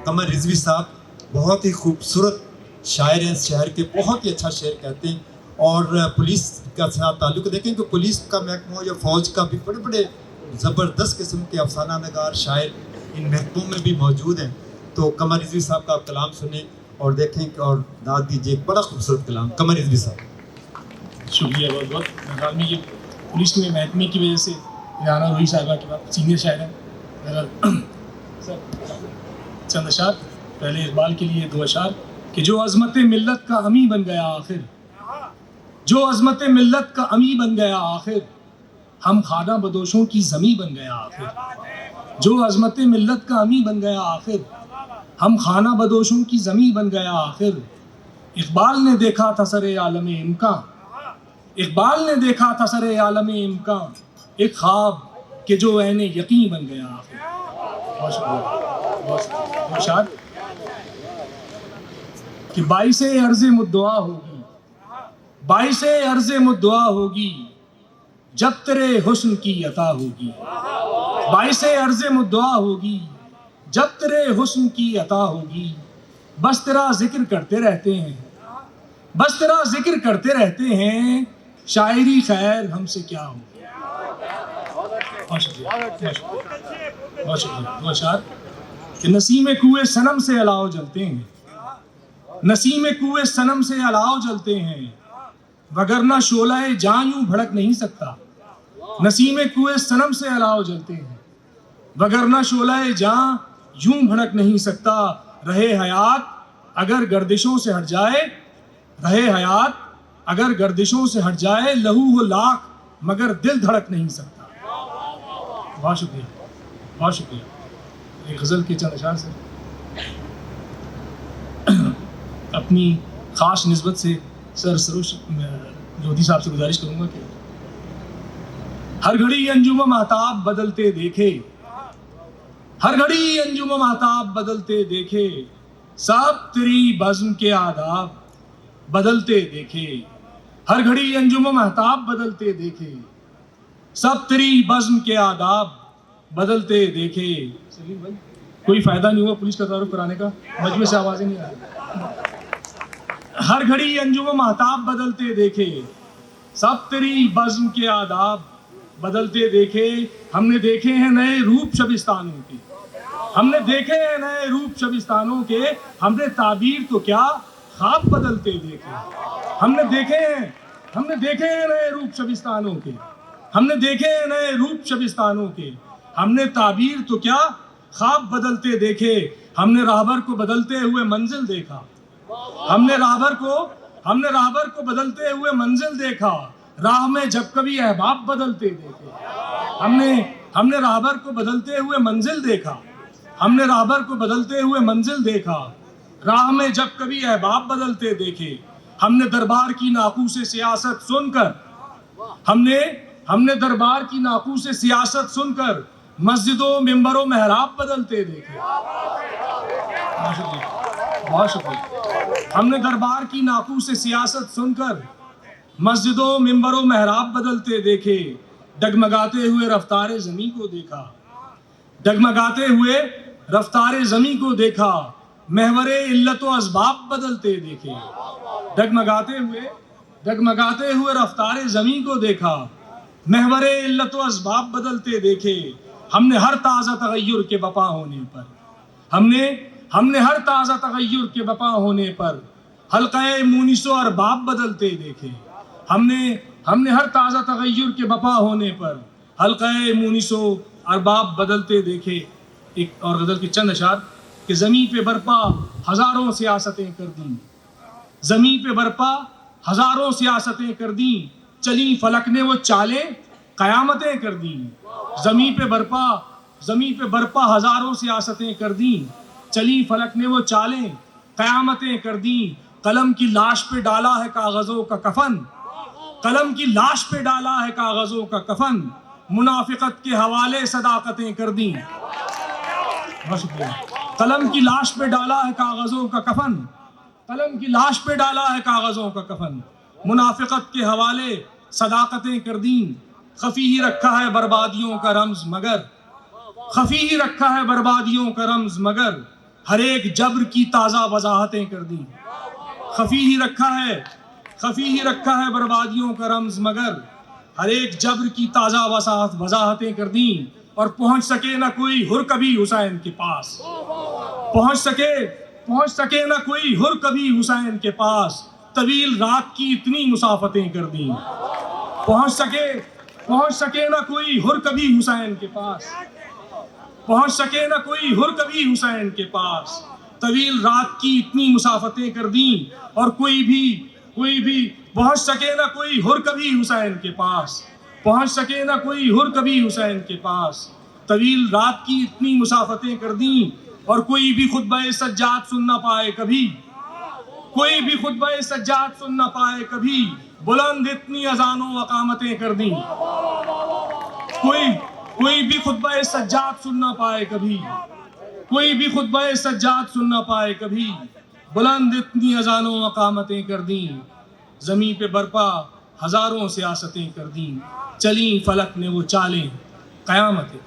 قمر رضوی صاحب بہت ہی خوبصورت شاعر ہیں، شہر کے بہت ہی اچھا شعر کہتے ہیں، اور پولیس کا ساتھ تعلق دیکھیں کہ پولیس کا محکمہ یا فوج کا بھی بڑے بڑے زبردست قسم کے افسانہ نگار شاعر ان محکموں میں بھی موجود ہیں۔ تو قمر رضوی صاحب کا آپ کلام سنیں اور دیکھیں اور داد دیجیے، ایک بڑا خوبصورت کلام قمر رضوی صاحب۔ شکریہ بہت بہت۔ میں خیال میں یہ پولیس میں محکمے کی وجہ سے ریحانہ روحی صاحبہ کے بعد سینئر شاعر ہیں۔ چند اشعار، پہلے اقبال کے لیے 2 اشعار کہ جو عظمت ملت کا امی بن گیا آخر، جو عظمت ملت کا امی بن گیا آخر، ہم خانہ بدوشوں کی زمیں بن گیا آخر، جو عظمت ملت کا امی بن گیا آخر، ہم خانہ بدوشوں کی زمیں بن گیا آخر۔ اقبال نے دیکھا تھا سر عالم امکان، اقبال نے دیکھا تھا سر عالم امکان، ایک خواب کہ جو عین یقین بن گیا آخر۔ بہت شکریہ۔ اشعار کہ باعث عرض مدعا ہوگی، باعث عرض مدعا ہوگی جب تیرے حسن کی عطا ہوگی، باعث عرض مدعا ہوگی جب تیرے حسن کی عطا ہوگی، بس تیرا ذکر کرتے رہتے ہیں، بس تیرا ذکر کرتے رہتے ہیں، شاعری خیر ہم سے کیا ہوگی۔ بہت شکریہ، بہت شکریہ۔ 2 اشعار کہ نسیم کوئے صنم سے الاؤ جلتے ہیں، نسیم کوئے صنم سے الاؤ جلتے ہیں، وگرنہ شعلہ جاں یوں بھڑک نہیں سکتا، نسیم کوئے صنم سے الاؤ جلتے ہیں، وگرنہ شعلہ جاں یوں بھڑک نہیں سکتا، رہے حیات اگر گردشوں سے ہٹ جائے، رہے حیات اگر گردشوں سے ہٹ جائے، لہو ہو لاکھ مگر دل دھڑک نہیں سکتا۔ بہت شکریہ، بہت شکریہ۔ ایک غزل کے چند اشعار سے اپنی خاص نسبت سے سر سروش لودھی صاحب سے گزارش کروں گا کہ ہر گھڑی انجم مہتاب بدلتے دیکھے، ہر گھڑی انجم مہتاب بدلتے دیکھے، سب تیری بزم کے آداب بدلتے دیکھے، ہر گھڑی انجم مہتاب بدلتے دیکھے، سب تیری بزم کے آداب بدلتے دیکھے۔ سلیم بھائی کوئی فائدہ نہیں ہوا پولیس کا تعارف کرانے کا، مجمع سے آوازیں نہیں آ رہی۔ ہر گھڑی انجم مہتاب بدلتے دیکھے، سب تیری بزم کے آداب بدلتے دیکھے، ہم نے دیکھے ہیں نئے روپ شبستانوں کے، ہم نے دیکھے ہیں نئے روپ شبستانوں کے، ہم نے تعبیر تو کیا خواب بدلتے دیکھے، ہم نے دیکھے ہیں نئے روپ شبستانوں کے، ہم نے دیکھے ہیں نئے روپ شبستانوں کے، ہم نے تعبیر تو کیا خواب بدلتے دیکھے، ہم نے راہبر کو بدلتے ہوئے منزل دیکھا، ہم نے راہبر کو بدلتے ہوئے منزل دیکھا، راہ میں جب کبھی احباب بدلتے دیکھے، ہم نے راہبر کو بدلتے ہوئے منزل دیکھا، ہم نے راہبر کو بدلتے ہوئے منزل دیکھا، راہ میں جب کبھی احباب بدلتے دیکھے، ہم نے دربار کی ناقوس سیاست سن کر، ہم نے دربار کی ناقوس سیاست سن کر مسجد و منبر و محراب بدلتے دیکھے۔ بہت شکریہ۔ ہم نے دربار کی ناقوس سیاست سن کر مسجد و منبر و محراب بدلتے دیکھے، ڈگمگاتے ہوئے رفتار زمین کو دیکھا، ڈگمگاتے ہوئے رفتار زمین کو دیکھا، محور علت و اسباب بدلتے دیکھے، ڈگمگاتے ہوئے رفتار زمین کو دیکھا، محور علت و اسباب بدلتے دیکھے، ہم نے ہر تازہ تغیر کے بپا ہونے پر، ہم نے ہر تازہ تغیر کے بپا ہونے پر حلقہ مونس و ارباب بدلتے دیکھے، ہم نے ہر تازہ تغیر کے بپا ہونے پر حلقہ مونس و ارباب بدلتے دیکھے۔ ایک اور غزل کے چند اشعار کہ زمین پہ برپا ہزاروں سیاستیں کر دیں، زمین پہ برپا ہزاروں سیاستیں کر دیں، چلی فلک نے وہ چالیں قیامتیں کر دیں، زمین پہ برپا ہزاروں سیاستیں کر دیں، چلی فلک نے وہ چالیں قیامتیں کر دیں، قلم کی لاش پہ ڈالا ہے کاغذوں کا کفن، قلم کی لاش پہ ڈالا ہے کاغذوں کا کفن، منافقت کے حوالے صداقتیں کر دیں۔ بہت شکریہ۔ قلم کی لاش پہ ڈالا ہے کاغذوں کا کفن، قلم کی لاش پہ ڈالا ہے کاغذوں کا کفن، منافقت کے حوالے صداقتیں کر دیں، خفی ہی رکھا ہے بربادیوں کا رمز مگر، خفی ہی رکھا ہے بربادیوں کا رمز مگر، ہر ایک جبر کی تازہ وضاحتیں کر دیں. خفی ہی رکھا ہے بربادیوں کا رمز، مگر ہر ایک جبر کی تازہ وضاحتیں کر دیں. اور پہنچ سکے نہ کوئی حر کبھی حسین کے پاس، پہنچ سکے نہ کوئی حر کبھی حسین کے پاس. طویل رات کی اتنی مسافتیں کر دیں. پہنچ سکے نہ کوئی حر کبھی حسین کے پاس، پہنچ سکے نہ کوئی حر کبھی حسین کے پاس. طویل رات کی اتنی مسافتیں کر دیں. اور کوئی بھی پہنچ سکے نہ کوئی حر کبھی حسین کے پاس، پہنچ سکے نہ کوئی حر کبھی حسین کے پاس. طویل رات کی اتنی مسافتیں کر دیں. اور کوئی بھی خطبہ سجاد سن نہ پائے کبھی، کوئی بھی خطبہ سجاد سن نہ پائے کبھی. بلند اتنی اذانوں اقامتیں کر دیں. کوئی بھی خطبہ سجاد سن نہ پائے کبھی، کوئی بھی خطبہ سجاد سن نہ پائے کبھی. بلند اتنی اذانوں اقامتیں کر دیں. زمین پہ برپا ہزاروں سیاستیں کر دیں. چلیں فلک نے وہ چالیں قیامتیں.